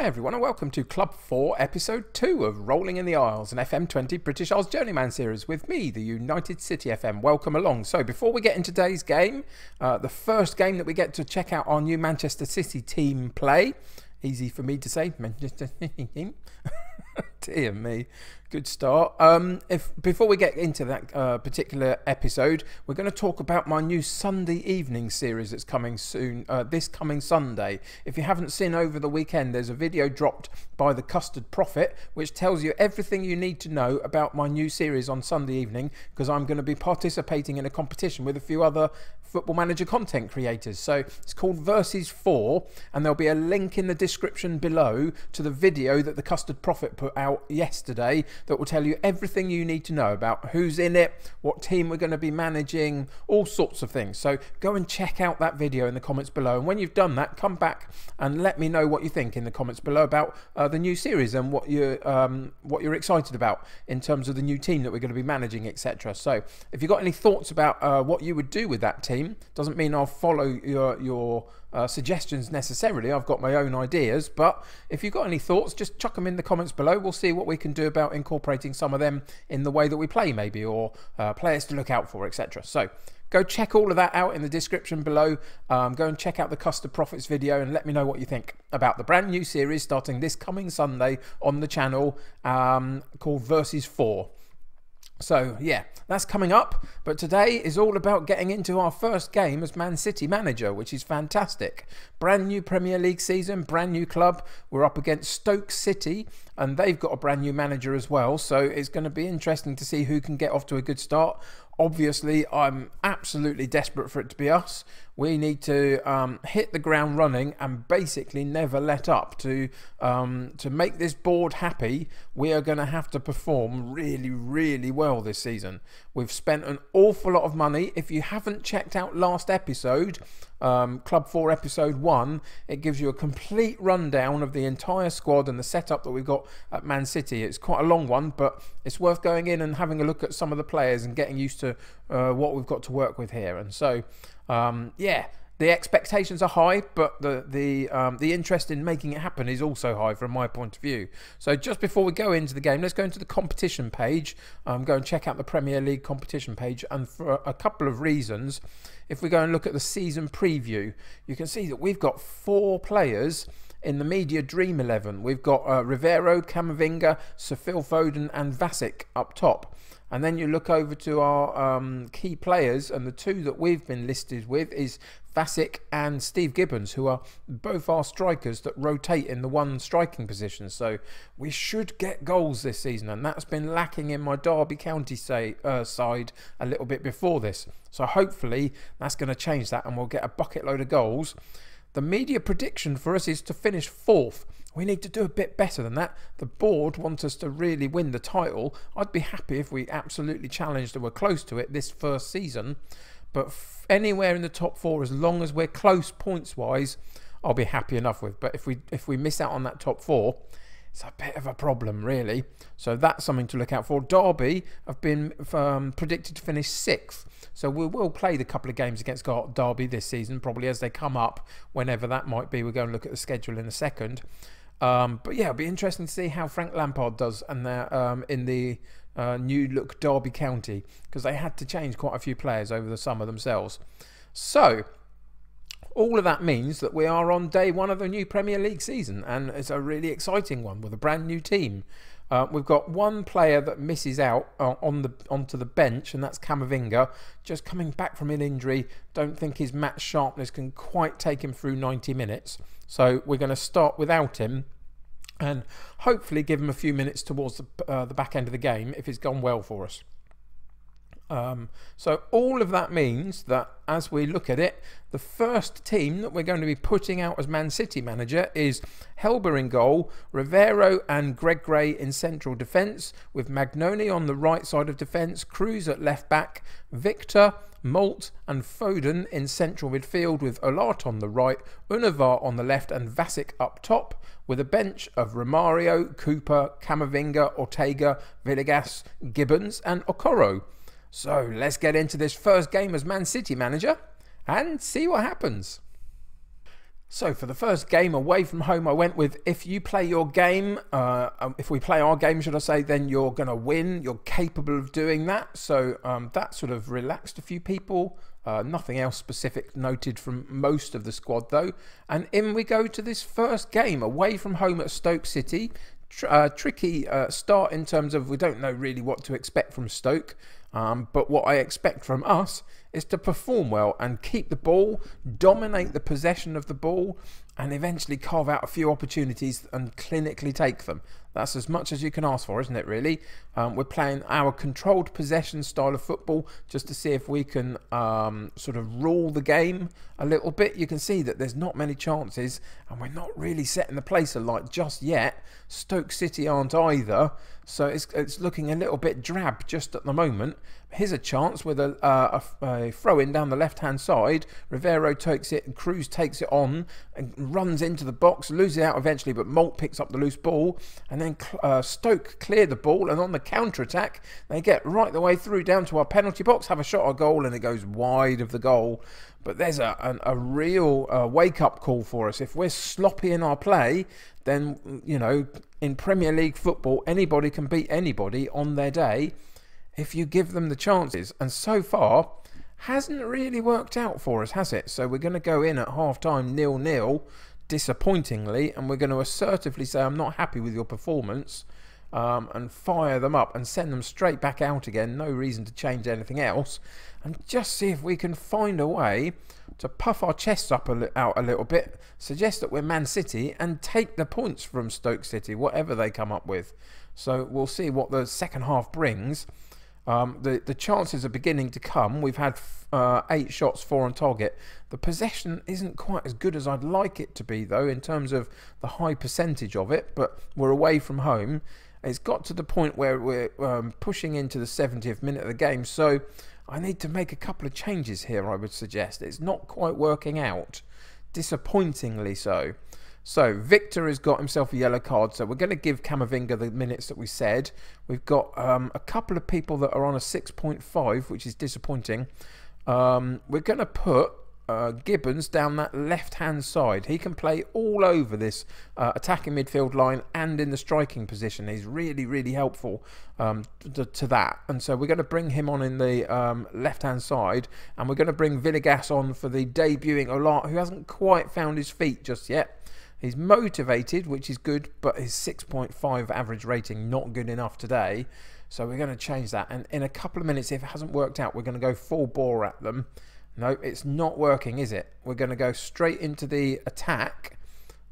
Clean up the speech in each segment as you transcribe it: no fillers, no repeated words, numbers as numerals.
Hi everyone and welcome to Club 4 episode 2 of Rolling in the Isles, an FM20 British Isles Journeyman series with me, the United City FM. Welcome along. So before we get into today's game, the first game that we get to check out our new Manchester City team play. Easy for me to say, Manchester City team. Dear me, good start. Before we get into that particular episode, we're going to talk about my new Sunday evening series that's coming soon, this coming Sunday. If you haven't seen over the weekend, there's a video dropped by the Custard Prophet which tells you everything you need to know about my new series on Sunday evening, because I'm going to be participating in a competition with a few other Football Manager content creators. So it's called Versus 4, and there'll be a link in the description below to the video that the Custard Prophet put out yesterday that will tell you everything you need to know about who's in it, what team we're going to be managing, all sorts of things. So go and check out that video in the comments below, and when you've done that, come back and let me know what you think in the comments below about the new series and what you're excited about in terms of the new team that we're going to be managing, etc. So if you've got any thoughts about what you would do with that team, doesn't mean I'll follow your suggestions necessarily. I've got my own ideas, but if you've got any thoughts, just chuck them in the comments below. We'll see what we can do about incorporating some of them in the way that we play, maybe, or players to look out for, etc. So go check all of that out in the description below. Go and check out the Custard Prophet's video and let me know what you think about the brand new series starting this coming Sunday on the channel, called Versus 4. So yeah, that's coming up, but today is all about getting into our first game as Man City manager, which is fantastic. Brand new Premier League season, brand new club. We're up against Stoke City and they've got a brand new manager as well, so it's going to be interesting to see who can get off to a good start. Obviously, I'm absolutely desperate for it to be us. We need to hit the ground running and basically never let up. To make this board happy, we are going to have to perform really, really well this season. We've spent an awful lot of money. If you haven't checked out last episode, Club 4 episode 1, it gives you a complete rundown of the entire squad and the setup that we've got at Man City. It's quite a long one, but it's worth going in and having a look at some of the players and getting used to what we've got to work with here. And so yeah, the expectations are high, but the interest in making it happen is also high from my point of view. So just before we go into the game, let's go into the competition page. Go and check out the Premier League competition page, and for a couple of reasons. If we go and look at the season preview, you can see that we've got 4 players in the media dream 11. We've got Rivero, Camavinga, Sir Phil Foden and Vasic up top. And then you look over to our key players, and the 2 that we've been listed with is Vasic and Steve Gibbons, who are both our strikers that rotate in the one striking position. So we should get goals this season, and that's been lacking in my Derby County side a little bit before this. So hopefully that's going to change that and we'll get a bucket load of goals. The media prediction for us is to finish 4th. We need to do a bit better than that. The board want us to really win the title. I'd be happy if we absolutely challenged and were close to it this first season. But anywhere in the top 4, as long as we're close points wise, I'll be happy enough with. But if we miss out on that top 4, it's a bit of a problem, really. So that's something to look out for. Derby have been predicted to finish 6th. So we will play the couple of games against Derby this season, probably as they come up, whenever that might be. We're going to look at the schedule in a second. But yeah, it'll be interesting to see how Frank Lampard does and in the new look Derby County, because they had to change quite a few players over the summer themselves. So all of that means that we are on day 1 of the new Premier League season, and it's a really exciting one with a brand new team. We've got one player that misses out onto the bench, and that's Camavinga, just coming back from an injury. Don't think his match sharpness can quite take him through 90 minutes. So we're going to start without him and hopefully give him a few minutes towards the back end of the game if it's gone well for us. So all of that means that as we look at it, the first team that we're going to be putting out as Man City manager is Helber in goal, Rivero and Greg Gray in central defence, with Magnoni on the right side of defence, Cruz at left back, Victor, Molt and Foden in central midfield, with Olart on the right, Unavar on the left and Vasic up top, with a bench of Romario, Cooper, Camavinga, Ortega, Villegas, Gibbons and Okoro. So let's get into this first game as Man City manager and see what happens. So for the first game away from home, I went with if you play your game, if we play our game, should I say, then you're going to win. You're capable of doing that. So that sort of relaxed a few people. Nothing else specific noted from most of the squad though. And in we go to this first game away from home at Stoke City. Tricky start in terms of we don't know really what to expect from Stoke. But what I expect from us is to perform well and keep the ball, dominate the possession of the ball, and eventually carve out a few opportunities and clinically take them. That's as much as you can ask for, isn't it, really? We're playing our controlled possession style of football just to see if we can sort of rule the game a little bit. You can see that there's not many chances and we're not really setting the place alight just yet. Stoke City aren't either, so it's looking a little bit drab just at the moment. Here's a chance with a throw-in down the left-hand side. Rivero takes it and Cruz takes it on and runs into the box, loses it out eventually, but Molt picks up the loose ball, and then Stoke clear the ball, and on the counter-attack, they get right the way through down to our penalty box, have a shot on goal, and it goes wide of the goal. But there's a real wake-up call for us. If we're sloppy in our play, then, you know, in Premier League football, anybody can beat anybody on their day if you give them the chances. And so far, hasn't really worked out for us, has it? So we're going to go in at half-time 0-0, disappointingly, and we're going to assertively say, I'm not happy with your performance, and fire them up and send them straight back out again. No reason to change anything else. And just see if we can find a way to puff our chests up out a little bit, suggest that we're Man City, and take the points from Stoke City, whatever they come up with. So we'll see what the second half brings. The chances are beginning to come. We've had 8 shots, 4 on target. The possession isn't quite as good as I'd like it to be, though, in terms of the high percentage of it, but we're away from home. It's got to the point where we're pushing into the 70th minute of the game, so I need to make a couple of changes here, I would suggest. It's not quite working out, disappointingly so. So Victor has got himself a yellow card, so we're going to give Camavinga the minutes that we said. We've got a couple of people that are on a 6.5, which is disappointing. We're going to put Gibbons down that left-hand side. He can play all over this attacking midfield line and in the striking position. He's really, really helpful to that. And so we're going to bring him on in the left-hand side, and we're going to bring Villegas on for the debuting Olat, who hasn't quite found his feet just yet. He's motivated, which is good, but his 6.5 average rating, not good enough today. So we're going to change that. And in a couple of minutes, if it hasn't worked out, we're going to go full bore at them. No, it's not working, is it? We're going to go straight into the attack.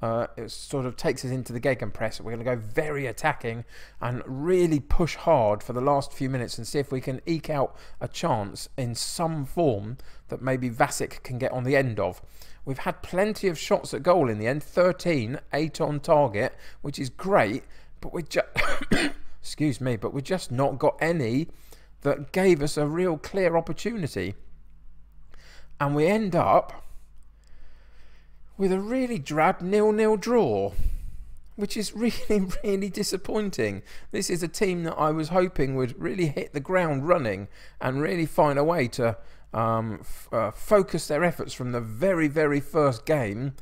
It sort of takes us into the gegenpress. We're going to go very attacking and really push hard for the last few minutes and see if we can eke out a chance in some form that maybe Vasic can get on the end of. We've had plenty of shots at goal in the end, 13, 8 on target, which is great, but we just excuse me, but we just not got any that gave us a real clear opportunity. And we end up with a really drab 0-0 draw, which is really, really disappointing. This is a team that I was hoping would really hit the ground running and really find a way to focus their efforts from the very, very first game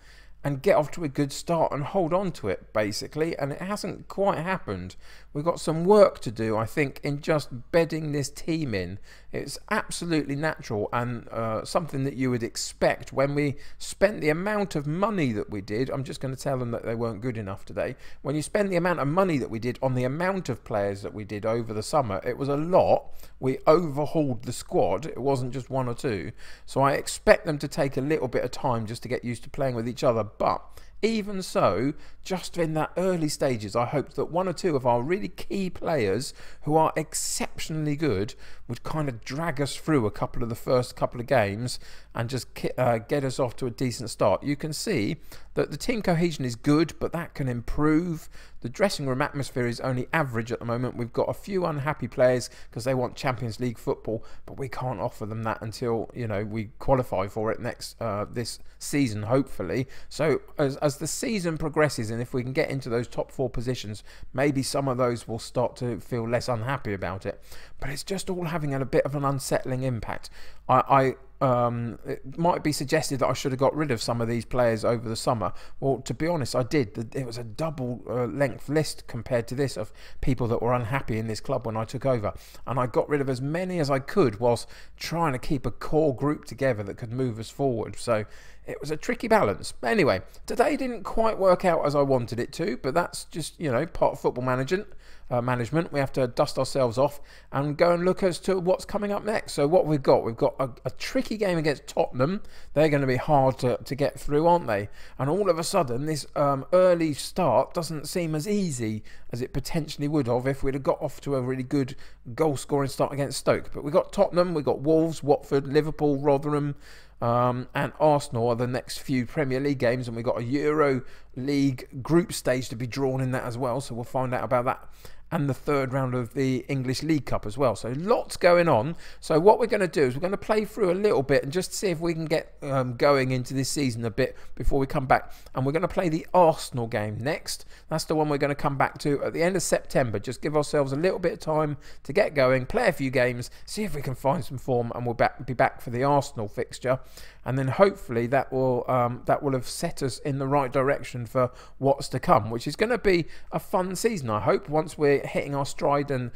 and get off to a good start and hold on to it, basically. And it hasn't quite happened. We've got some work to do, I think, in just bedding this team in. It's absolutely natural and something that you would expect when we spent the amount of money that we did. I'm just going to tell them that they weren't good enough today. When you spend the amount of money that we did on the amount of players that we did over the summer, it was a lot. We overhauled the squad. It wasn't just 1 or 2. So I expect them to take a little bit of time just to get used to playing with each other. But even so, just in that early stages, I hoped that 1 or 2 of our really key players who are exceptionally good would kind of drag us through the first couple of games and just get us off to a decent start. You can see that the team cohesion is good, but that can improve. The dressing room atmosphere is only average at the moment. We've got a few unhappy players because they want Champions League football, but we can't offer them that until, you know, we qualify for it this season, hopefully. So as the season progresses, and if we can get into those top 4 positions, maybe some of those will start to feel less unhappy about it. But it's just all having a bit of an unsettling impact. I it might be suggested that I should have got rid of some of these players over the summer. Well, to be honest, I did. It was a double length list compared to this of people that were unhappy in this club when I took over, and I got rid of as many as I could whilst trying to keep a core group together that could move us forward. So it was a tricky balance. Anyway, today didn't quite work out as I wanted it to, but that's just, you know, part of football management. We have to dust ourselves off and go and look as to what's coming up next. So what we've got a tricky game against Tottenham. They're going to be hard to get through, aren't they? And all of a sudden, this early start doesn't seem as easy as it potentially would have if we'd have got off to a really good goal-scoring start against Stoke. But we've got Tottenham, we've got Wolves, Watford, Liverpool, Rotherham, and Arsenal are the next few Premier League games, and we've got a Euro League group stage to be drawn in that as well, so we'll find out about that, and the third round of the English League Cup as well. So lots going on. So what we're going to do is we're going to play through a little bit and just see if we can get going into this season a bit before we come back. And we're going to play the Arsenal game next. That's the one we're going to come back to at the end of September. Just give ourselves a little bit of time to get going, play a few games, see if we can find some form, and we'll be back for the Arsenal fixture. And then hopefully that will have set us in the right direction for what's to come, which is going to be a fun season, I hope. Once we're hitting our stride and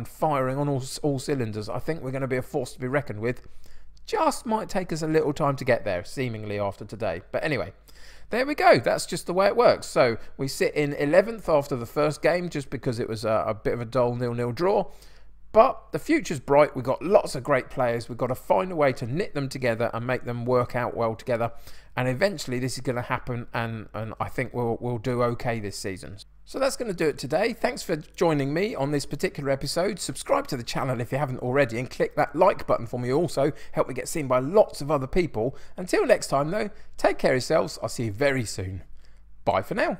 firing on all cylinders, I think we're going to be a force to be reckoned with. Just might take us a little time to get there, seemingly, after today. But anyway, there we go. That's just the way it works. So we sit in 11th after the first game, just because it was a bit of a dull 0-0 draw. But the future's bright. We've got lots of great players. We've got to find a way to knit them together and make them work out well together. And eventually this is going to happen, and I think we'll do okay this season. So that's going to do it today. Thanks for joining me on this particular episode. Subscribe to the channel if you haven't already, and click that like button for me also. Help me get seen by lots of other people. Until next time though, take care of yourselves. I'll see you very soon. Bye for now.